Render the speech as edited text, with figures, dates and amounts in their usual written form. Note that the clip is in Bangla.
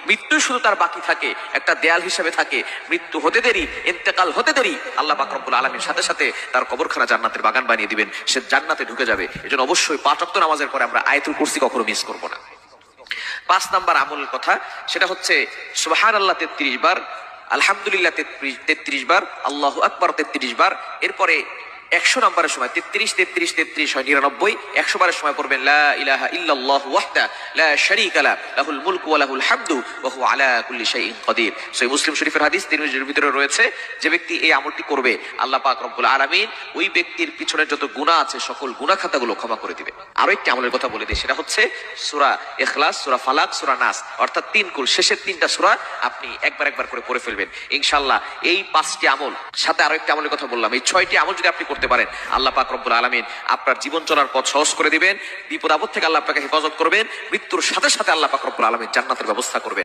মৃত্যু শুধু তার বাকি থাকে, একটা দেয়াল হিসেবে থাকে। মৃত্যু হতে দেরি, ইন্তেকাল হতে দেরি, আল্লাহ পাক রব্বুল আলামিন সাথে সাথে তার কবরখানা জান্নাতের বাগান বানিয়ে দিবেন, সে জান্নাতে ঢুকে যাবে। এজন্য অবশ্যই 5 ওয়াক্ত নামাজের পরে আমরা আয়াতুল কুরসি কখনো মিস করব না। 5 নাম্বার আমলের কথা, সেটা হচ্ছে সুবহানাল্লাহ 33 বার, আলহামদুলিল্লাহ 33 বার, আল্লাহু আকবার 33 বার। এরপরে 100 নম্বরের সময় 33 33 33 হয় 99, 100 বারের সময় পড়বেন লা ইলাহা ইল্লাল্লাহু ওয়াহদা লা শারীকা লা লাহুল মুলকু ওয়া লাহুল হামদু ওয়া হুয়া আলা কুল্লি শাইইন কাদির। সহিহ মুসলিম শরীফের হাদিস, তিরমিজির ভিতরে রয়েছে, যে ব্যক্তি এই আমলটি করবে আল্লাহ পাক রব্বুল আলামিন ওই ব্যক্তির পিছনে যত গুনাহ আছে সকল গুনাহ খাতাগুলো ক্ষমা করে দিবে। আরো একটি আমলের কথা বলে দিই, সেটা হচ্ছে সূরা ইখলাস, সূরা ফালাক, সূরা নাস, অর্থাৎ 3 কুল, শেষের 3টা সূরা আপনি একবার করে পড়ে ফেলবেন ইনশাআল্লাহ। এই 5টি আমল, সাথে আরো একটি আমলের কথা বললাম, এই 6টি আমল যদি আপনি করতে পারেন, আল্লাহ পাক রব্বুল আলামিন আপনার জীবন চলার পথ সহজ করে দিবেন, বিপদ আপদ থেকে আল্লাহ আপনাকে হেফাজত করবেন, মৃত্যুর সাথে সাথে আল্লাহ পাক রব্বুল আলামিন জান্নাতের ব্যবস্থা করবেন।